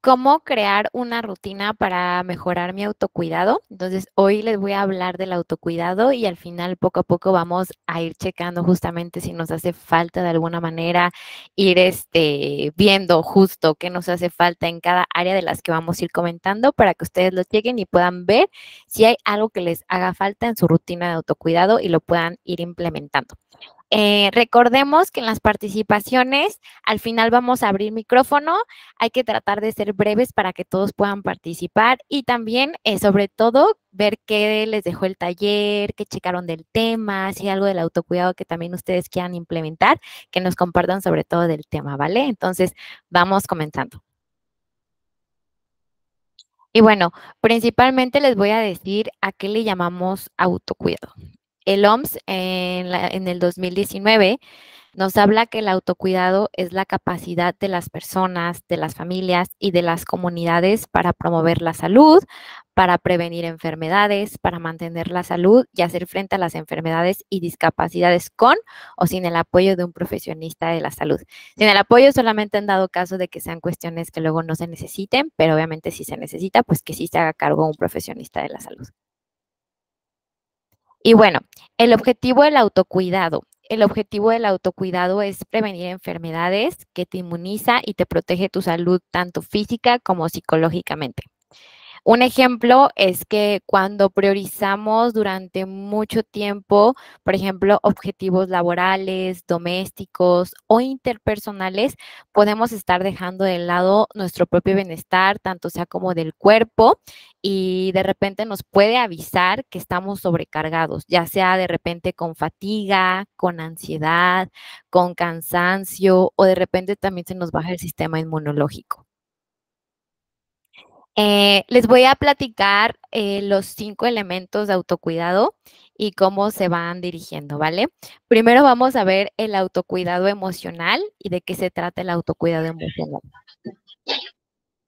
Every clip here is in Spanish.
cómo crear una rutina para mejorar mi autocuidado. Entonces, hoy les voy a hablar del autocuidado y al final poco a poco vamos a ir checando justamente si nos hace falta de alguna manera, ir viendo justo qué nos hace falta en cada área de las que vamos a ir comentando para que ustedes lo chequen y puedan ver si hay algo que les haga falta en su rutina de autocuidado y lo puedan ir implementando. Recordemos que en las participaciones al final vamos a abrir micrófono, hay que tratar de ser breves para que todos puedan participar y también, sobre todo, ver qué les dejó el taller, qué checaron del tema, si hay algo del autocuidado que también ustedes quieran implementar, que nos compartan sobre todo del tema, ¿vale? Entonces, vamos comentando. Y bueno, principalmente les voy a decir a qué le llamamos autocuidado. El OMS en el 2019 nos habla que el autocuidado es la capacidad de las personas, de las familias y de las comunidades para promover la salud, para prevenir enfermedades, para mantener la salud y hacer frente a las enfermedades y discapacidades con o sin el apoyo de un profesionista de la salud. Sin el apoyo solamente han dado caso de que sean cuestiones que luego no se necesiten, pero obviamente si se necesita, pues que sí se haga cargo un profesionista de la salud. Y bueno, el objetivo del autocuidado. El objetivo del autocuidado es prevenir enfermedades, que te inmuniza y te protege tu salud tanto física como psicológicamente. Un ejemplo es que cuando priorizamos durante mucho tiempo, por ejemplo, objetivos laborales, domésticos o interpersonales, podemos estar dejando de lado nuestro propio bienestar, tanto sea como del cuerpo, y de repente nos puede avisar que estamos sobrecargados, ya sea de repente con fatiga, con ansiedad, con cansancio o de repente también se nos baja el sistema inmunológico. Les voy a platicar los 5 elementos de autocuidado y cómo se van dirigiendo, ¿vale? Primero vamos a ver el autocuidado emocional y de qué se trata el autocuidado emocional.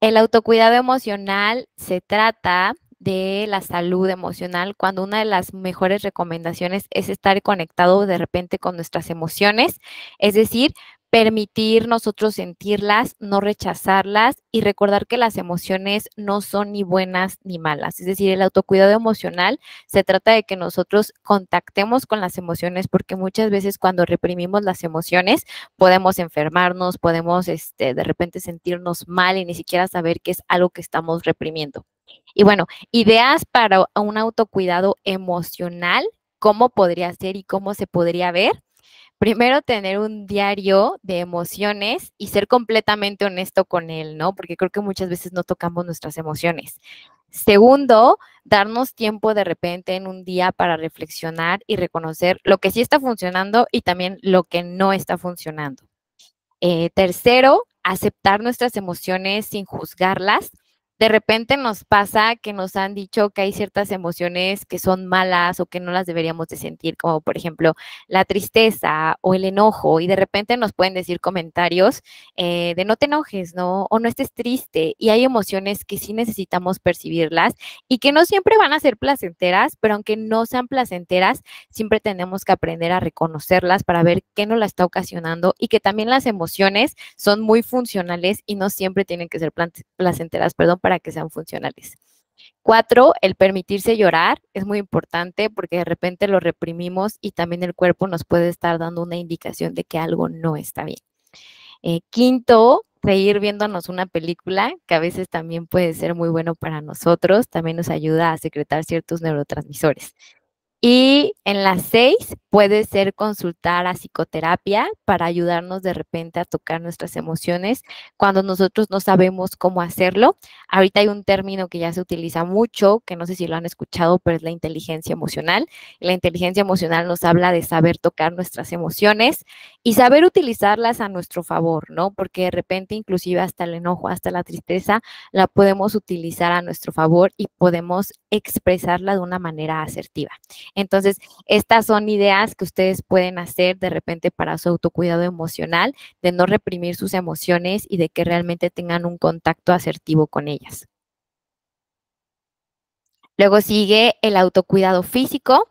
El autocuidado emocional se trata de la salud emocional, cuando una de las mejores recomendaciones es estar conectado de repente con nuestras emociones, es decir, permitir nosotros sentirlas, no rechazarlas y recordar que las emociones no son ni buenas ni malas. Es decir, el autocuidado emocional se trata de que nosotros contactemos con las emociones, porque muchas veces cuando reprimimos las emociones podemos enfermarnos, podemos de repente sentirnos mal y ni siquiera saber que es algo que estamos reprimiendo. Y bueno, ideas para un autocuidado emocional, ¿cómo podría ser y cómo se podría ver? Primero, tener un diario de emociones y ser completamente honesto con él, ¿no? Porque creo que muchas veces no tocamos nuestras emociones. Segundo, darnos tiempo de repente en un día para reflexionar y reconocer lo que sí está funcionando y también lo que no está funcionando. Tercero, aceptar nuestras emociones sin juzgarlas. De repente nos pasa que nos han dicho que hay ciertas emociones que son malas o que no las deberíamos de sentir, como por ejemplo la tristeza o el enojo, y de repente nos pueden decir comentarios de no te enojes, ¿no? O no estés triste, y hay emociones que sí necesitamos percibirlas y que no siempre van a ser placenteras, pero aunque no sean placenteras, siempre tenemos que aprender a reconocerlas para ver qué nos la está ocasionando y que también las emociones son muy funcionales y no siempre tienen que ser placenteras, perdón, para que sean funcionales. 4, el permitirse llorar es muy importante porque de repente lo reprimimos y también el cuerpo nos puede estar dando una indicación de que algo no está bien. Quinto, reír viéndonos una película, que a veces también puede ser muy bueno para nosotros, también nos ayuda a secretar ciertos neurotransmisores. Y en las 6 puede ser consultar a psicoterapia para ayudarnos de repente a tocar nuestras emociones cuando nosotros no sabemos cómo hacerlo. Ahorita hay un término que ya se utiliza mucho, que no sé si lo han escuchado, pero es la inteligencia emocional. La inteligencia emocional nos habla de saber tocar nuestras emociones y saber utilizarlas a nuestro favor, ¿no? Porque de repente inclusive hasta el enojo, hasta la tristeza, la podemos utilizar a nuestro favor y podemos expresarla de una manera asertiva. Entonces, estas son ideas que ustedes pueden hacer de repente para su autocuidado emocional, de no reprimir sus emociones y de que realmente tengan un contacto asertivo con ellas. Luego sigue el autocuidado físico.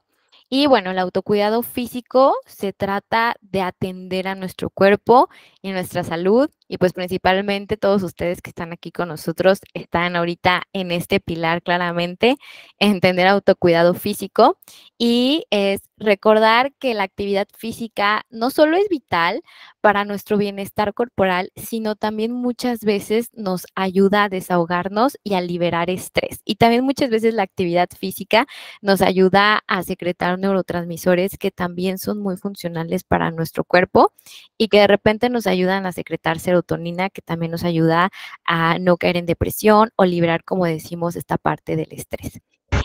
Y bueno, el autocuidado físico se trata de atender a nuestro cuerpo y nuestra salud y pues principalmente todos ustedes que están aquí con nosotros están ahorita en este pilar claramente, entender autocuidado físico y es recordar que la actividad física no solo es vital para nuestro bienestar corporal, sino también muchas veces nos ayuda a desahogarnos y a liberar estrés. Y también muchas veces la actividad física nos ayuda a secretar neurotransmisores que también son muy funcionales para nuestro cuerpo y que de repente nos ayudan a secretar serotonina, que también nos ayuda a no caer en depresión o liberar, como decimos, esta parte del estrés.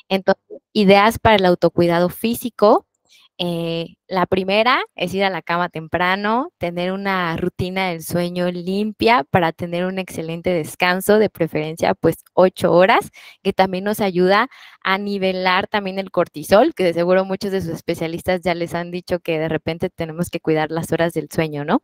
Entonces, ideas para el autocuidado físico. La primera es ir a la cama temprano, tener una rutina del sueño limpia para tener un excelente descanso, de preferencia pues 8 horas, que también nos ayuda a nivelar también el cortisol, que de seguro muchos de sus especialistas ya les han dicho que de repente tenemos que cuidar las horas del sueño, ¿no?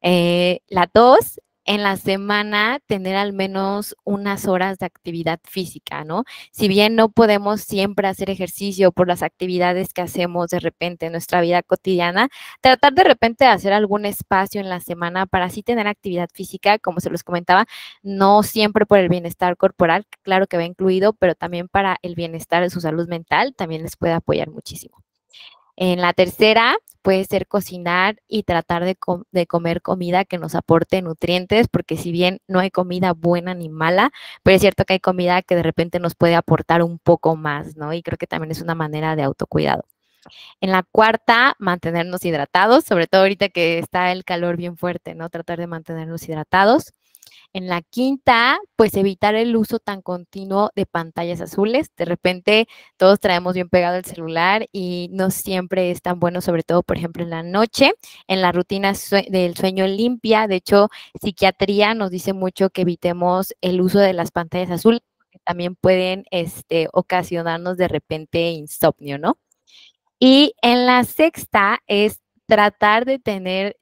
La dos, en la semana tener al menos unas horas de actividad física, ¿no? Si bien no podemos siempre hacer ejercicio por las actividades que hacemos de repente en nuestra vida cotidiana, tratar de repente de hacer algún espacio en la semana para así tener actividad física, como se los comentaba, no siempre por el bienestar corporal, claro que va incluido, pero también para el bienestar de su salud mental, también les puede apoyar muchísimo. En la tercera puede ser cocinar y tratar de comer comida que nos aporte nutrientes, porque si bien no hay comida buena ni mala, pero es cierto que hay comida que de repente nos puede aportar un poco más, ¿no? Y creo que también es una manera de autocuidado. En la cuarta, mantenernos hidratados, sobre todo ahorita que está el calor bien fuerte, ¿no? Tratar de mantenernos hidratados. En la quinta, pues evitar el uso tan continuo de pantallas azules. De repente todos traemos bien pegado el celular y no siempre es tan bueno, sobre todo, por ejemplo, en la noche, en la rutina del sueño limpia. De hecho, psiquiatría nos dice mucho que evitemos el uso de las pantallas azules, porque también pueden ocasionarnos de repente insomnio, ¿no? Y en la sexta es tratar de tener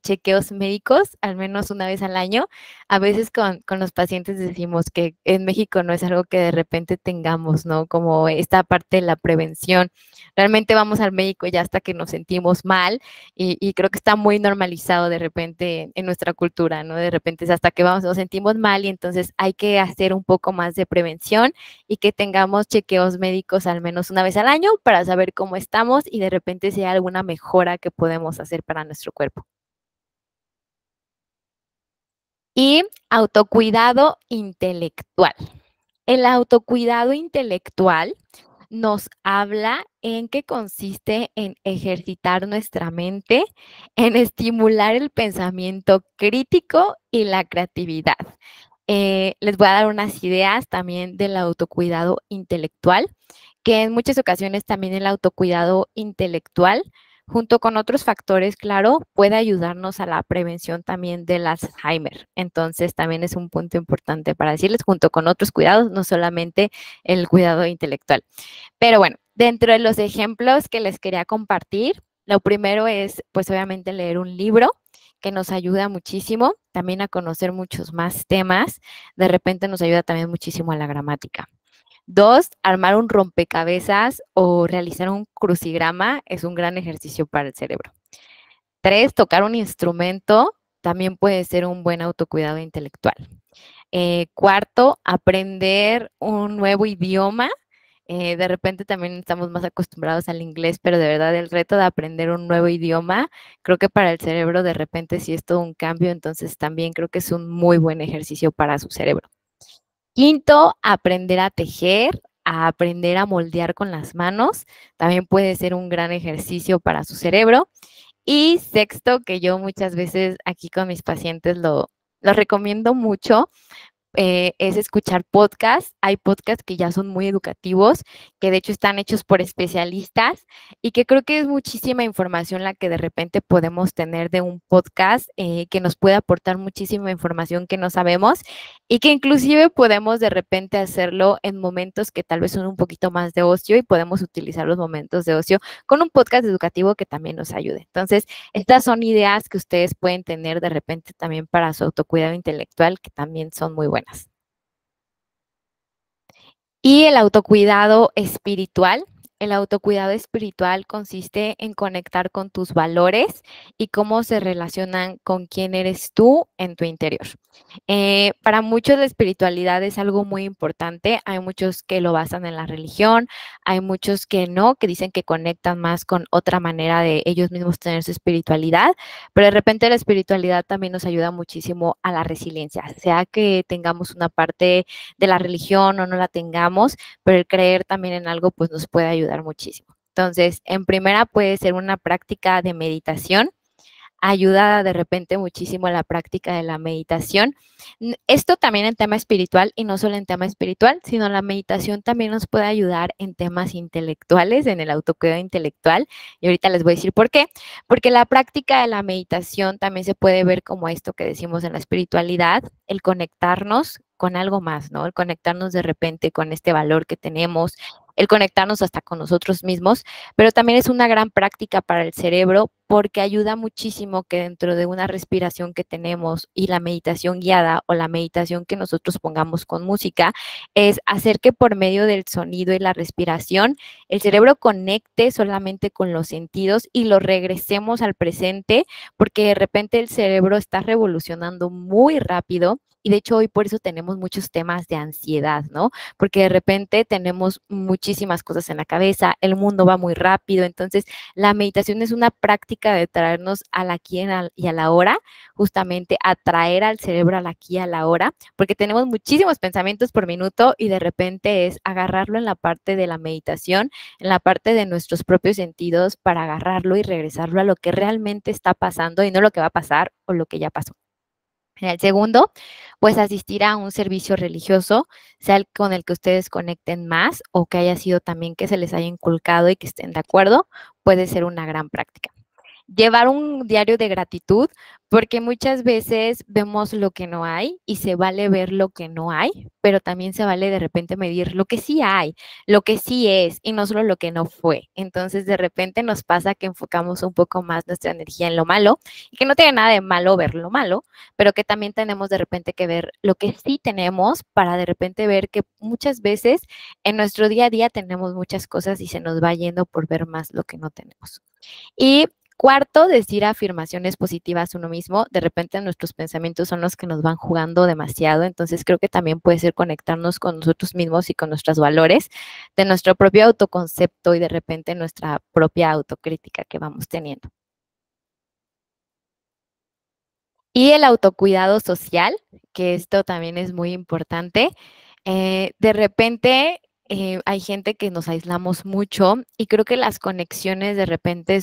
chequeos médicos al menos una vez al año. A veces con los pacientes decimos que en México no es algo que de repente tengamos, ¿no? Como esta parte de la prevención. Realmente vamos al médico ya hasta que nos sentimos mal y creo que está muy normalizado de repente en nuestra cultura, ¿no? De repente es hasta que vamos, nos sentimos mal y entonces hay que hacer un poco más de prevención y que tengamos chequeos médicos al menos una vez al año para saber cómo estamos y de repente si hay alguna mejora que podemos hacer para nuestro cuerpo. Y autocuidado intelectual. El autocuidado intelectual nos habla en qué consiste en ejercitar nuestra mente, en estimular el pensamiento crítico y la creatividad. Les voy a dar unas ideas también del autocuidado intelectual, que en muchas ocasiones también el autocuidado intelectual, junto con otros factores, claro, puede ayudarnos a la prevención también del Alzheimer. Entonces, también es un punto importante para decirles, junto con otros cuidados, no solamente el cuidado intelectual. Pero bueno, dentro de los ejemplos que les quería compartir, lo primero es, pues obviamente, leer un libro que nos ayuda muchísimo también a conocer muchos más temas. De repente nos ayuda también muchísimo a la gramática. Dos, armar un rompecabezas o realizar un crucigrama es un gran ejercicio para el cerebro. Tres, tocar un instrumento también puede ser un buen autocuidado intelectual. Cuarto, aprender un nuevo idioma. De repente también estamos más acostumbrados al inglés, pero de verdad el reto de aprender un nuevo idioma, creo que para el cerebro de repente sí es todo un cambio, entonces también creo que es un muy buen ejercicio para su cerebro. Quinto, aprender a tejer, a aprender a moldear con las manos, también puede ser un gran ejercicio para su cerebro. Y sexto, que yo muchas veces aquí con mis pacientes lo recomiendo mucho, es escuchar podcasts. Hay podcasts que ya son muy educativos, que de hecho están hechos por especialistas y que creo que es muchísima información la que de repente podemos tener de un podcast que nos puede aportar muchísima información que no sabemos y que inclusive podemos de repente hacerlo en momentos que tal vez son un poquito más de ocio y podemos utilizar los momentos de ocio con un podcast educativo que también nos ayude. Entonces, estas son ideas que ustedes pueden tener de repente también para su autocuidado intelectual, que también son muy buenas. Y el autocuidado espiritual. el autocuidado espiritual consiste en conectar con tus valores y cómo se relacionan con quién eres tú en tu interior. Para muchos la espiritualidad es algo muy importante. Hay muchos que lo basan en la religión, hay muchos que no, que dicen que conectan más con otra manera de ellos mismos tener su espiritualidad, pero de repente la espiritualidad también nos ayuda muchísimo a la resiliencia, sea que tengamos una parte de la religión o no la tengamos, pero el creer también en algo pues nos puede ayudar muchísimo. Entonces, en primera puede ser una práctica de meditación, ayuda de repente muchísimo a la práctica de la meditación. Esto también en tema espiritual y no solo en tema espiritual, sino la meditación también nos puede ayudar en temas intelectuales, en el autocuidado intelectual. Y ahorita les voy a decir por qué. Porque la práctica de la meditación también se puede ver como esto que decimos en la espiritualidad, el conectarnos con algo más, ¿no? El conectarnos de repente con este valor que tenemos, el conectarnos hasta con nosotros mismos, pero también es una gran práctica para el cerebro porque ayuda muchísimo que dentro de una respiración que tenemos y la meditación guiada o la meditación que nosotros pongamos con música, es hacer que por medio del sonido y la respiración el cerebro conecte solamente con los sentidos y lo regresemos al presente, porque de repente el cerebro está revolucionando muy rápido. Y de hecho hoy por eso tenemos muchos temas de ansiedad, ¿no? Porque de repente tenemos muchísimas cosas en la cabeza, el mundo va muy rápido, entonces la meditación es una práctica de traernos al aquí y a la hora, justamente atraer al cerebro al aquí y a la hora, porque tenemos muchísimos pensamientos por minuto y de repente es agarrarlo en la parte de la meditación, en la parte de nuestros propios sentidos para agarrarlo y regresarlo a lo que realmente está pasando y no lo que va a pasar o lo que ya pasó. En el segundo, pues asistir a un servicio religioso, sea el con el que ustedes conecten más o que haya sido también que se les haya inculcado y que estén de acuerdo, puede ser una gran práctica. Llevar un diario de gratitud, porque muchas veces vemos lo que no hay y se vale ver lo que no hay, pero también se vale de repente medir lo que sí hay, lo que sí es y no solo lo que no fue. Entonces de repente nos pasa que enfocamos un poco más nuestra energía en lo malo y que no tiene nada de malo ver lo malo, pero que también tenemos de repente que ver lo que sí tenemos para de repente ver que muchas veces en nuestro día a día tenemos muchas cosas y se nos va yendo por ver más lo que no tenemos. Y cuarto, decir afirmaciones positivas a uno mismo. De repente nuestros pensamientos son los que nos van jugando demasiado, entonces creo que también puede ser conectarnos con nosotros mismos y con nuestros valores, de nuestro propio autoconcepto y de repente nuestra propia autocrítica que vamos teniendo. Y el autocuidado social, que esto también es muy importante. De repente hay gente que nos aislamos mucho y creo que las conexiones de repente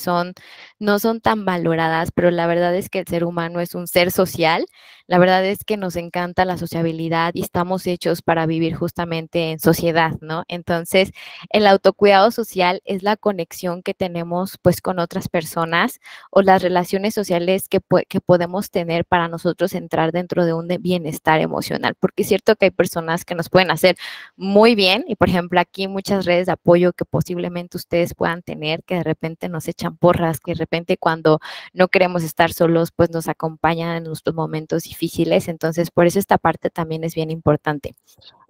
no son tan valoradas, pero la verdad es que el ser humano es un ser social. La verdad es que nos encanta la sociabilidad y estamos hechos para vivir justamente en sociedad, ¿no? Entonces, el autocuidado social es la conexión que tenemos pues con otras personas o las relaciones sociales que podemos tener para nosotros entrar dentro de un bienestar emocional, porque es cierto que hay personas que nos pueden hacer muy bien y por ejemplo aquí muchas redes de apoyo que posiblemente ustedes puedan tener, que de repente nos echan porras, que de repente cuando no queremos estar solos pues nos acompañan en nuestros momentos difíciles, entonces por eso esta parte también es bien importante.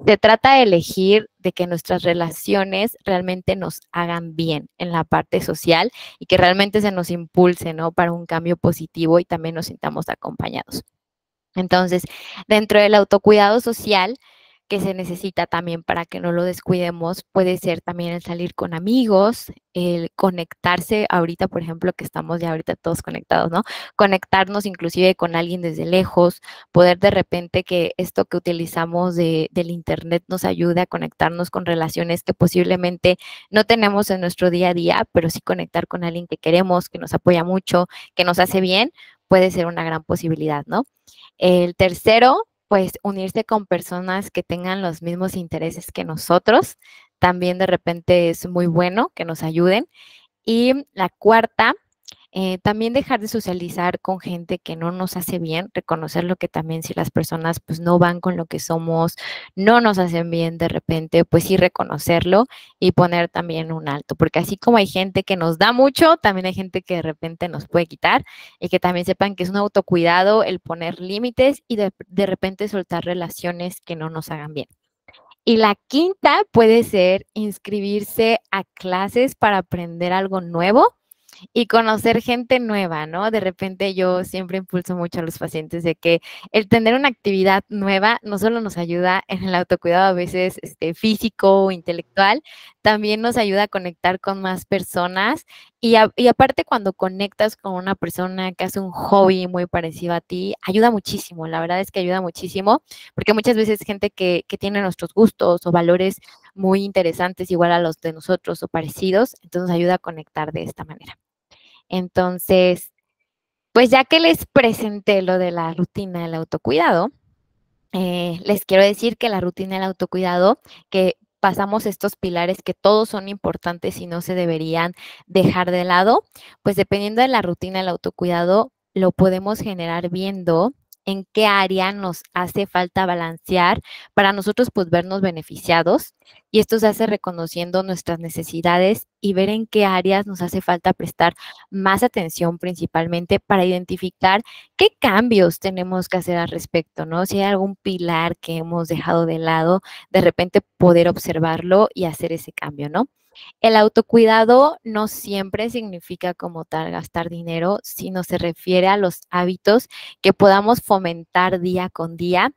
Se trata de elegir de que nuestras relaciones realmente nos hagan bien en la parte social y que realmente se nos impulse, ¿no? Para un cambio positivo y también nos sintamos acompañados. Entonces, dentro del autocuidado social que se necesita también para que no lo descuidemos, puede ser también el salir con amigos, el conectarse ahorita, por ejemplo, que estamos ya ahorita todos conectados, ¿no? Conectarnos inclusive con alguien desde lejos, poder de repente que esto que utilizamos del internet nos ayude a conectarnos con relaciones que posiblemente no tenemos en nuestro día a día, pero sí conectar con alguien que queremos, que nos apoya mucho, que nos hace bien, puede ser una gran posibilidad, ¿no? El tercero, pues unirse con personas que tengan los mismos intereses que nosotros. También de repente es muy bueno que nos ayuden. Y la cuarta, también dejar de socializar con gente que no nos hace bien, reconocer lo que también si las personas pues no van con lo que somos, no nos hacen bien de repente, pues sí reconocerlo y poner también un alto, porque así como hay gente que nos da mucho, también hay gente que de repente nos puede quitar y que también sepan que es un autocuidado el poner límites y de repente soltar relaciones que no nos hagan bien. Y la quinta puede ser inscribirse a clases para aprender algo nuevo y conocer gente nueva, ¿no? De repente yo siempre impulso mucho a los pacientes de que el tener una actividad nueva no solo nos ayuda en el autocuidado a veces físico o intelectual, también nos ayuda a conectar con más personas y aparte cuando conectas con una persona que hace un hobby muy parecido a ti, ayuda muchísimo, la verdad es que ayuda muchísimo, porque muchas veces gente que tiene nuestros gustos o valores muy interesantes igual a los de nosotros o parecidos, entonces ayuda a conectar de esta manera. Entonces, pues ya que les presenté lo de la rutina del autocuidado, les quiero decir que la rutina del autocuidado, que pasamos estos pilares que todos son importantes y no se deberían dejar de lado, pues dependiendo de la rutina del autocuidado, lo podemos generar viendo en qué área nos hace falta balancear para nosotros pues vernos beneficiados y esto se hace reconociendo nuestras necesidades y ver en qué áreas nos hace falta prestar más atención principalmente para identificar qué cambios tenemos que hacer al respecto, ¿no? Si hay algún pilar que hemos dejado de lado, de repente poder observarlo y hacer ese cambio, ¿no? El autocuidado no siempre significa como tal gastar dinero, sino se refiere a los hábitos que podamos fomentar día con día,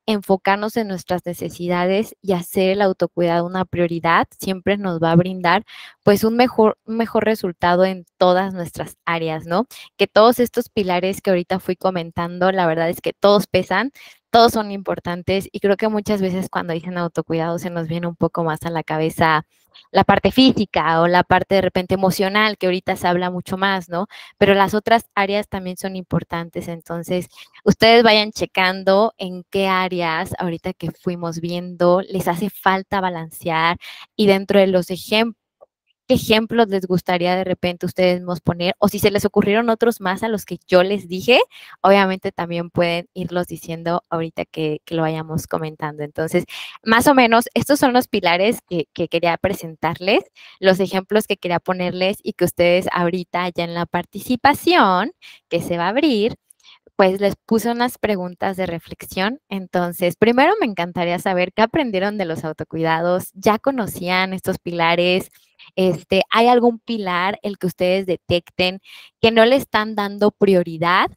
enfocarnos en nuestras necesidades y hacer el autocuidado una prioridad, siempre nos va a brindar pues un mejor resultado en todas nuestras áreas, ¿no? Que todos estos pilares que ahorita fui comentando, la verdad es que todos pesan, todos son importantes y creo que muchas veces cuando dicen autocuidado se nos viene un poco más a la cabeza la parte física o la parte de repente emocional, que ahorita se habla mucho más, ¿no? Pero las otras áreas también son importantes, entonces ustedes vayan checando en qué áreas ahorita que fuimos viendo les hace falta balancear y dentro de los ejemplos ¿qué ejemplos les gustaría de repente ustedes mismos poner? O si se les ocurrieron otros más a los que yo les dije, obviamente también pueden irlos diciendo ahorita que lo vayamos comentando. Entonces, más o menos, estos son los pilares que quería presentarles, los ejemplos que quería ponerles y que ustedes ahorita ya en la participación que se va a abrir, pues les puse unas preguntas de reflexión. Entonces, primero me encantaría saber qué aprendieron de los autocuidados. ¿Ya conocían estos pilares? ¿Hay algún pilar el que ustedes detecten que no le están dando prioridad?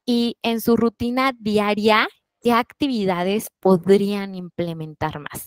Y en su rutina diaria, ¿qué actividades podrían implementar más?